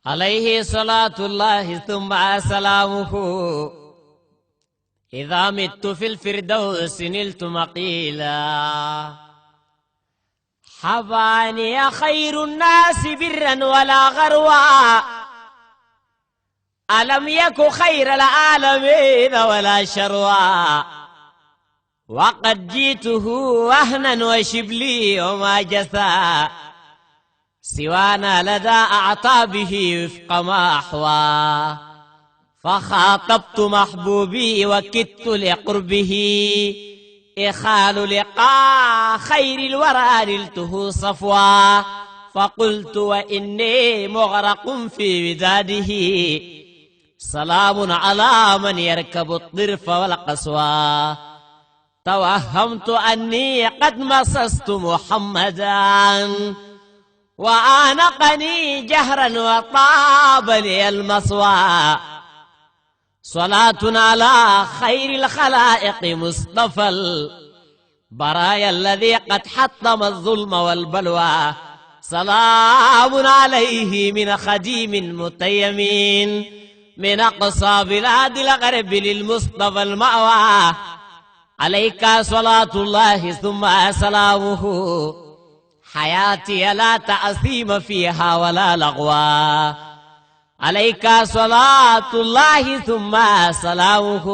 عليه صلاة الله ثم سلامه. إذا مت في الفردوس نلت مقيلا. حباني خير الناس برا ولا غروا، ألم يك خير العالمين ولا شروا. وقد جيته وهنا وشبلي وما جثى، سوانا لدى أعطابه وفق ما أحوى. فخاطبت محبوبي وكدت لقربه، إخال لقاء خير الورى نلته صفوا. فقلت وإني مغرق في وداده، سلام على من يركب الطرف والقسوى. توهمت أني قد مسست محمدا، وآنقني جهرا وطاب لي المصوى. صلاة على خير الخلائق مصطفى البرايا الذي قد حطم الظلم والبلوى. سلام عليه من خديم متيم، من أقصى بلاد الغرب للمصطفى المأوى. عليك صلاة الله ثم سلامه، حياتي لا تأثيم فيها ولا لغوا. عليك صلاة الله ثم سلامه،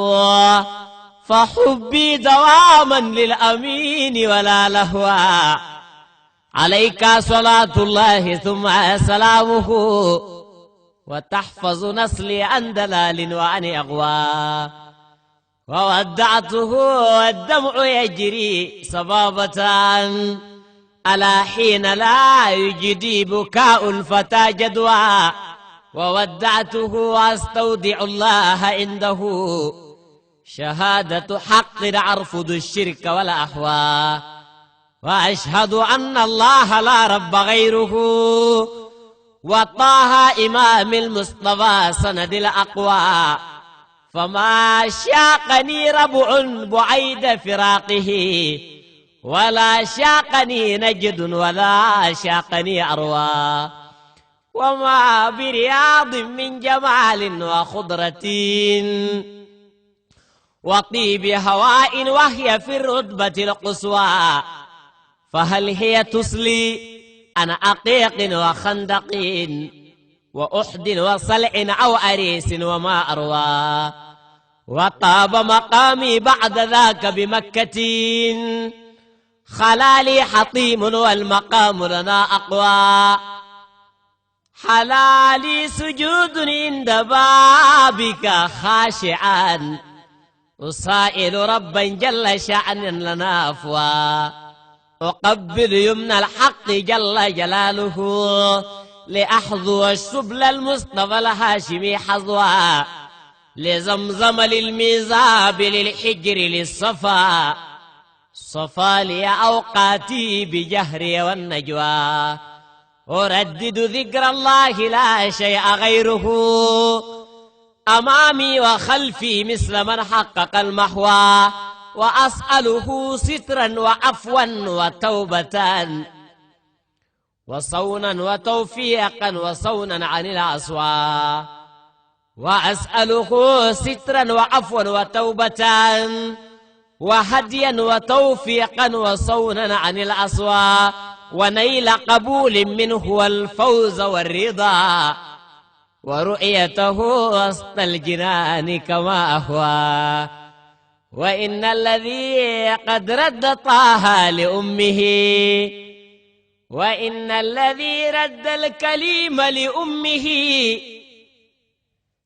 فحبي دواما للأمين ولا لهوا. عليك صلاة الله ثم سلامه، وتحفظ نسلي عن دلال وعن أغوى. وودعته والدمع يجري صبابة، ألا حين لا يجدي بكاء الفتى جدوى. وودعته واستودع الله عنده، شهادة حق أرفض الشرك والأهوى. وأشهد أن الله لا رب غيره، وطه إمام المصطفى سند الأقوى. فما شاقني ربع بعيد فراقه، ولا شاقني نجد ولا شاقني أروى. وما برياض من جمال وخضرة وطيب هواء وهي في الرتبة القصوى. فهل هي تسلي عن عقيق وخندق وأحد وصلع أو أريس وما أروى. وطاب مقامي بعد ذاك بمكة، خلالي حطيم والمقام لنا أقوى. حلالي سجود عند بابك خاشعا، أسائل ربا جل شأنا لنا أفوى. أقبل يمنى الحق جل جلاله، لأحظو السبل المصطفى الهاشمي حظوا. لزمزم للميزاب للحجر للصفا، صفا لي أوقاتي بجهري والنجوى. أردد ذكر الله لا شيء غيره، أمامي وخلفي مثل من حقق المحوى. وأسأله سترا وعفوا وتوبة، وصونا وتوفيقا وصونا عن الأسوى. وأسأله سترا وعفوا وتوبة، وهديا وتوفيقا وصونا عن الأسوى. ونيل قبول منه والفوز والرضا، ورؤيته وسط الجنان كما أهوى. وإن الذي قد رد طه لأمه، وإن الذي رد الكليم لأمه،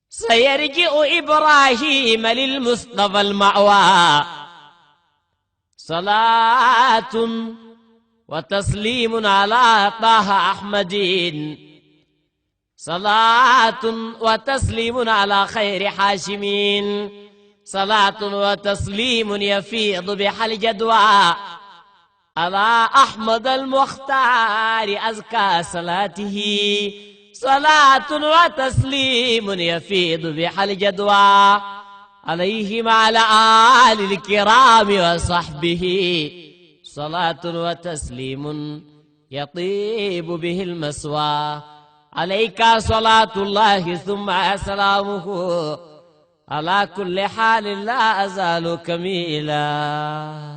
سيرجع إبراهيم للمصطفى المأوى. صلاة وتسليم على طه أحمد، صلاة وتسليم على خير حاشمين. صلاة وتسليم يفيض بها الجدوى، على أحمد المختار أزكى صلاته. صلاة وتسليم يفيض بها الجدوى، عليه وعلى آل الكرام وصحبه. صلاة وتسليم يطيب به المسوى، عليك صلاة الله ثم سلامه على كل حال لا أزال كميلا.